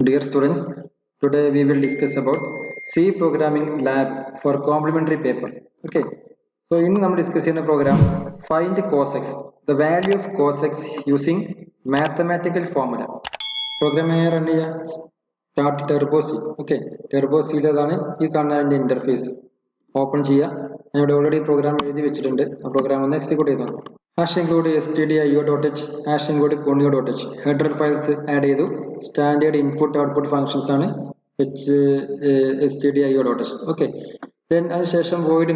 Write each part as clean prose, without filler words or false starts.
Dear students, today we will discuss about C programming lab for complementary paper. Okay, so in we discuss in a program find cos x, the value of cos x using mathematical formula. Program run start turbo C. Okay, turbo C ഈ കാണുന്നതിന്റെ interface open ചെയ്യുക. ഞാൻ ഇവിടെ already programme എഴുതി വെച്ചിട്ടുണ്ട്. ആ programme ഒന്ന് execute ചെയ്ത് നോക്കാം. Hash include stdio.h, hash include conio.h, header files add ചെയ്തു. സ്റ്റാൻഡേർഡ് ഇൻപുട്ട് ഔട്ട്പുട്ട് ഫംഗ്ഷൻസ് ആണ് stdio.h. ഓക്കെ, ദെൻ അതിനുശേഷം void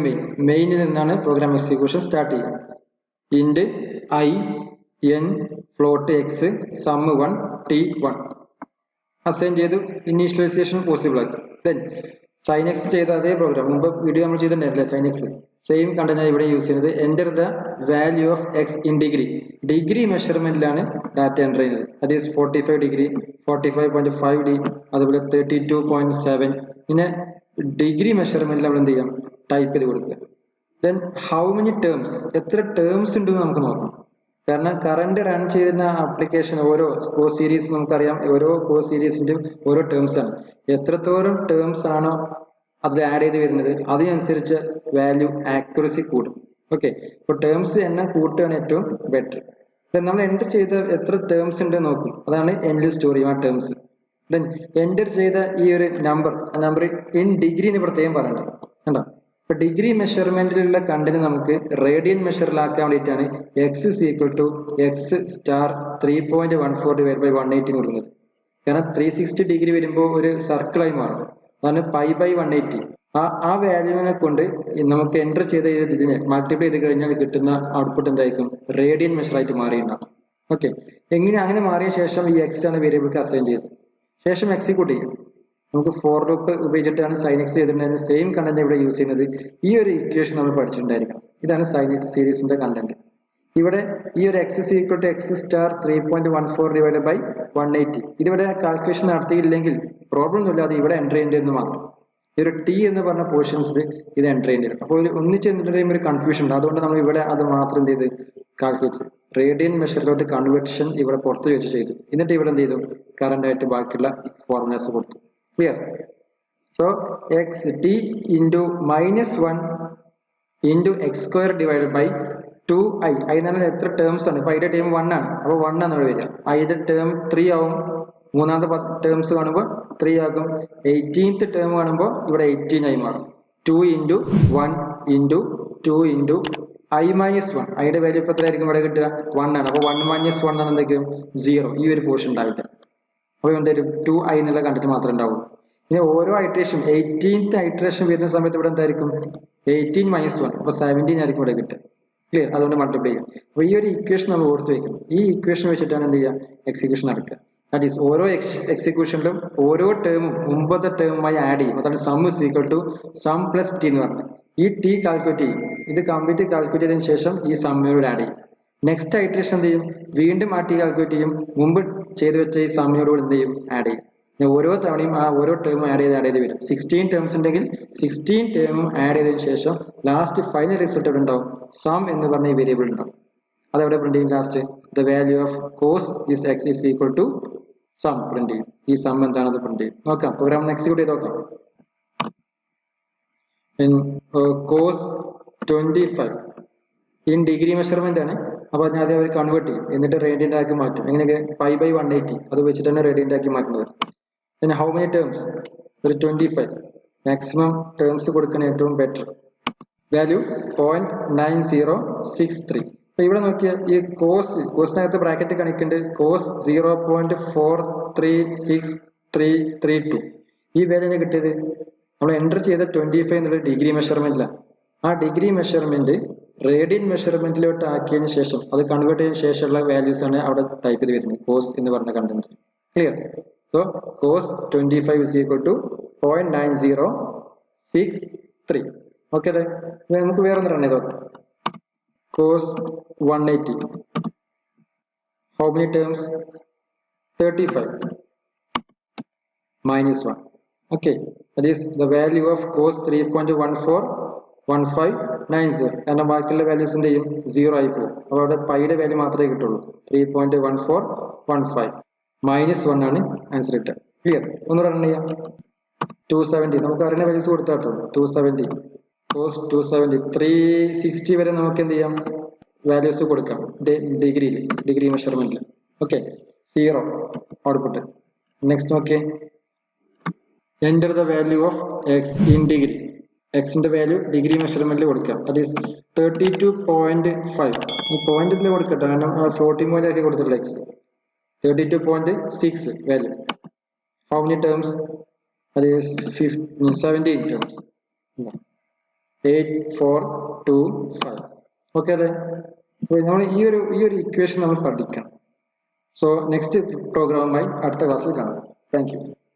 മെയിനിൽ നിന്നാണ് പ്രോഗ്രാം എക്സിക്യൂഷൻ സ്റ്റാർട്ട് ചെയ്യുക. Int I n float x sum 1 t1 assign ചെയ്തു. ഇനീഷ്യലൈസേഷൻ പോസിബിൾ ആക്കി. ദെൻ സൈനെക്സ് ചെയ്ത അതേ പ്രോഗ്രാം മുമ്പ് വീഡിയോ നമ്മൾ ചെയ്തിട്ടുണ്ടായില്ലേ, സൈനെക്സ് സെയിം കണ്ടന്റ് ഇവിടെ യൂസ് ചെയ്യുന്നത്. Enter the value of x in degree മെഷർമെന്റിലാണ് ഡാറ്റ എൻ്റർ ചെയ്യുന്നത്. ദാറ്റ് ഈസ് 45 ഡിഗ്രി, 45.5D, അതുപോലെ 32.7. പിന്നെ ഡിഗ്രി മെഷർമെന്റിൽ നമ്മൾ എന്ത് ചെയ്യാം, ടൈപ്പ് ചെയ്ത് കൊടുക്കുക. ദെൻ ഹൗ മെനി ടേംസ്, എത്ര ടേംസ് ഉണ്ടെന്ന് നമുക്ക് നോക്കാം. കാരണം കറണ്ട് റൺ ചെയ്യുന്ന ആപ്ലിക്കേഷൻ ഓരോ കോഴ്സ് സീരീസ് നമുക്കറിയാം, ഓരോ കോഴ്സ് സീരീസിന്റെയും ഓരോ ടേംസ് ആണ്. എത്രത്തോളം ടേംസ് ആണോ അതിൽ ആഡ് ചെയ്ത് വരുന്നത് അതിനനുസരിച്ച് വാല്യൂ ആക്യുറസി കൂടും. ഓക്കെ, അപ്പോൾ ടേംസ് എണ്ണം കൂട്ടുകയാണ് ഏറ്റവും ബെറ്റർ. നമ്മൾ എൻ്റർ ചെയ്ത എത്ര ടേംസ് ഉണ്ട് നോക്കും, അതാണ് എൻഡിൽ സ്റ്റോർ ചെയ്യും ആ ടേംസ്. ദെൻ എൻ്റർ ചെയ്ത ഈ ഒരു നമ്പർ, ആ നമ്പർ ഇൻ ഡിഗ്രി എന്ന് പ്രത്യേകം പറയണം. കണ്ടോ, ഇപ്പൊ ഡിഗ്രി മെഷർമെന്റിലുള്ള കണ്ടന്റ് നമുക്ക് റേഡിയൻ മെഷറിലാക്കാൻ വേണ്ടിയിട്ടാണ് x is equal to x star 3.14/180 കൊടുക്കുന്നത്. കാരണം 360 ഡിഗ്രി വരുമ്പോൾ ഒരു സർക്കിളായി മാറും. അതാണ് π/180. ആ വാല്യൂവിനെ കൊണ്ട് നമുക്ക് എൻ്റർ ചെയ്ത ഇതിനെ മൾട്ടിപ്ലൈ ചെയ്ത് കഴിഞ്ഞാൽ കിട്ടുന്ന ഔട്ട്പുട്ട് എന്തായിരിക്കും, റേഡിയൻ മെഷറായിട്ട് മാറിയിട്ടുണ്ടാവും. ഓക്കെ, അങ്ങനെ മാറിയ ശേഷം ഈ എക്സ് ആണ് വേരിയബിൾക്ക് അസൈൻ ചെയ്തത്. ശേഷം എക്സിക്യൂട്ട് ചെയ്യും. നമുക്ക് ഫോർ ലൂപ്പ് ഉപയോഗിച്ചിട്ടാണ് സൈനെക്സ് ചെയ്തിട്ടുണ്ടായിരുന്നത്. സെയിം കണ്ടന്റ് ഇവിടെ യൂസ് ചെയ്യുന്നത്. ഈ ഒരു ഇക്വേഷൻ നമ്മൾ പഠിച്ചിട്ടുണ്ടായിരിക്കണം. ഇതാണ് സൈനെക്സ് സീരീസിന്റെ കണ്ടന്റ്. ഇവിടെ ഈ ഒരു x is equal to x star 3.14/180 ഇതിവിടെ കാൽക്കുലേഷൻ നടത്തിയില്ലെങ്കിൽ പ്രോബ്ലം ഒന്നുമില്ല, അത് ഇവിടെ എൻ്റർ ചെയ്യേണ്ടിയിരുന്നു മാത്രം. ഈ ഒരു ടി എന്ന് പറഞ്ഞ പോർഷൻസിൽ ഇത് എൻ്റർ ചെയ്യേണ്ടി വരും. അപ്പോൾ ഒന്നിച്ച് എൻ്റർ ചെയ്യുമ്പോൾ ഒരു കൺഫ്യൂഷൻ ഉണ്ട്. അതുകൊണ്ട് നമ്മൾ ഇവിടെ അത് മാത്രം എന്ത് ചെയ്ത് കാൽക്കുലേറ്റ് റേഡിയൻ മെഷറിലോട്ട് കൺവേർഷൻ ഇവിടെ പുറത്ത് വെച്ച് ചെയ്തു. എന്നിട്ട് ഇവിടെ എന്ത് ചെയ്തു, കറണ്ട് ആയിട്ട് ബാക്കിയുള്ള ഫോർമുലാസ് കൊടുത്തു. Clear? So xt into -1 into x square divided by 2i. I എന്നാൽ എത്ര ടേംസ് ആണ്, ഇപ്പൊ ഐയുടെ ടേം 1 ആണ്, അപ്പോൾ 1 ആണ് വരിക. ഐയുടെ ടേം 3 ആവും, മൂന്നാമത്തെ ടേംസ് കാണുമ്പോൾ 3 ആകും. 18th ടേം കാണുമ്പോൾ ഇവിടെ 18 ആയി മാറും. 2 into 1 into 2 into i-1. ഐയുടെ വാല്യൂ ഇപ്പൊ എത്രയായിരിക്കും ഇവിടെ കിട്ടുക, 1 ആണ്. അപ്പോൾ 1 - 1 ആണ് എന്തൊക്കെയും 0. ഈ ഒരു പോർഷൻ ഉണ്ടാവില്ല. അപ്പോൾ എന്തായാലും 2i എന്നുള്ള കണ്ടിട്ട് മാത്രമേ ഉണ്ടാവുള്ളൂ. ഇനി ഓരോ ഐട്രേഷൻ 18th ഐട്രേഷൻ വരുന്ന സമയത്ത് ഇവിടെ എന്തായിരിക്കും, 18 - 1, അപ്പോൾ 17 ആയിരിക്കും ഇവിടെ കിട്ടുക. ക്ലിയർ? അതുകൊണ്ട് മൾട്ടിപ്ലൈ ചെയ്യാം. അപ്പോൾ ഈ ഒരു ഇക്വേഷൻ നമ്മൾ ഓർത്ത് വെക്കണം. ഈ ഇക്വേഷൻ വെച്ചിട്ടാണ് എന്ത് ചെയ്യുക, എക്സിക്യൂഷൻ നടക്കുക. ദാറ്റ് ഈസ് ഓരോ എക്സിക്യൂഷനിലും ഓരോ ടേമും മുമ്പത്തെ ടേമുമായി ആഡ് ചെയ്യും. അതാണ് sum is equal to sum plus T എന്ന് പറഞ്ഞത്. ഈ ടി കാൽക്കുലേറ്റ് ചെയ്യും. ഇത് കംപ്ലീറ്റ് കാൽക്കുലേറ്റ് ചെയ്തതിനു ശേഷം ഈ സമ്മിനോട് ആഡ് ചെയ്യും. നെക്സ്റ്റ് ഐട്രേഷൻ എന്ത് ചെയ്യും, വീണ്ടും ആ ടി കാൽക്കുലേറ്റ് ചെയ്യും. മുമ്പ് ചെയ്ത് വെച്ച ഈ സമ്മിനോട് എന്ത് ചെയ്യും, ആഡ് ചെയ്യും. ഓരോ തവണയും ആ ഓരോ ടേമും ആഡ് ചെയ്ത് വരും. 16 ടേംസ് ഉണ്ടെങ്കിൽ 16 ടേമും ആഡ് ചെയ്തതിനു ശേഷം ലാസ്റ്റ് ഫൈനൽ റിസൾട്ട് എവിടെ ഉണ്ടാവും, സം എന്ന് പറഞ്ഞ ഈ വേരിയബിൾ ഉണ്ടാവും. അതെവിടെ പ്രിന്റ് ചെയ്യും, last the value of cos this x is equal to sum print ചെയ്യും. ഈ സം എന്താണത് പ്രിന്റ് ചെയ്യും. നോക്കാം, പ്രോഗ്രാം എക്സിക്യൂട്ട് ചെയ്ത് നോക്കാം. കോസ് 25 ഇൻ ഡിഗ്രി മെഷർമെന്റ് ആണ്. അപ്പോൾ ഞാൻ ആദ്യം അവർ കൺവേർട്ട് ചെയ്യും, എന്നിട്ട് റേഡിയന്റ് ആക്കി മാറ്റും. എങ്ങനെയൊക്കെ π/180 അത് വെച്ചിട്ടാണ് റേഡിയന്റ് ആക്കി മാറ്റുന്നത്. പിന്നെ ഹൗ മെനി ടേംസ്, ഒരു 25. മാക്സിമം ടേംസ് കൊടുക്കുന്ന ഏറ്റവും ബെറ്റർ വാല്യൂ 0.9063. അപ്പൊ ഇവിടെ നോക്കിയാൽ ഈ കോസിനകത്ത് ബ്രാക്കറ്റ് കണിക്കുന്നുണ്ട് കോസ് 0.436332. ഈ വാല്യൂനെ കിട്ടിയത് നമ്മൾ എൻ്റർ ചെയ്ത 25 എന്നുള്ള ഡിഗ്രി മെഷർമെന്റിലാണ്. ആ ഡിഗ്രി മെഷർമെന്റ് റേഡിയൻ മെഷർമെന്റിലോട്ട് ആക്കിയതിനു ശേഷം അത് കൺവേർട്ട് ചെയ്തതിനു ശേഷമുള്ള വാല്യൂസ് ആണ് അവിടെ ടൈപ്പ് ചെയ്ത് വരുന്നത്, കോസ് എന്ന് പറഞ്ഞ content. Clear? So cos 25 is equal to 0.9063. Okay അല്ലേ? നമുക്ക് വേറെ ഒന്ന് റൺ ചെയ്ത് നോക്കാം. Cos 180 how many terms, 35 - 1. Okay, that is the value of cos 3.141590. കാരണം ബാക്കിയുള്ള വാല്യൂസ് എന്ത് ചെയ്യും, 0 ആയി പോകും. അപ്പോൾ അവിടെ പൈയുടെ വാല്യൂ മാത്രമേ കിട്ടുള്ളൂ, 3.1415 -1 ആണ് ആൻസർ കിട്ടുക. ക്ലിയർ? ഒന്ന് റൺ ചെയ്യാം. 270 നമുക്ക് അറിയുന്ന വാല്യൂസ് കൊടുത്താട്ടോ. 270 cos 270 360 വരെ നമുക്ക് എന്ത് ചെയ്യാം, വാല്യൂസ് കൊടുക്കാം ഡിഗ്രിയിൽ, ഡിഗ്രി മെഷർമെന്റിൽ. Okay, 0 output. നെക്സ്റ്റ് നോക്കിയേ, enter the value of x in degree. എക്സിന്റെ വാല്യൂ ഡിഗ്രി മെഷർമെന്റിൽ കൊടുക്കാം. That is 32.5. ഈ പോയിന്റ് തന്നെ കൊടുക്കട്ടെ, കാരണം ഫ്ലോട്ടിംഗ് പോയിന്റ് ആക്കി കൊടുത്തില്ല X. 32.6 value. How many terms? that is 17 terms. 8 4 2 5. Okay അല്ലേ? നമ്മൾ ഈ ഒരു ഇക്വേഷൻ നമ്മൾ പഠിക്കണം. സോ നെക്സ്റ്റ് പ്രോഗ്രാമുമായി അടുത്ത ക്ലാസ്സിൽ കാണാം. Thank you.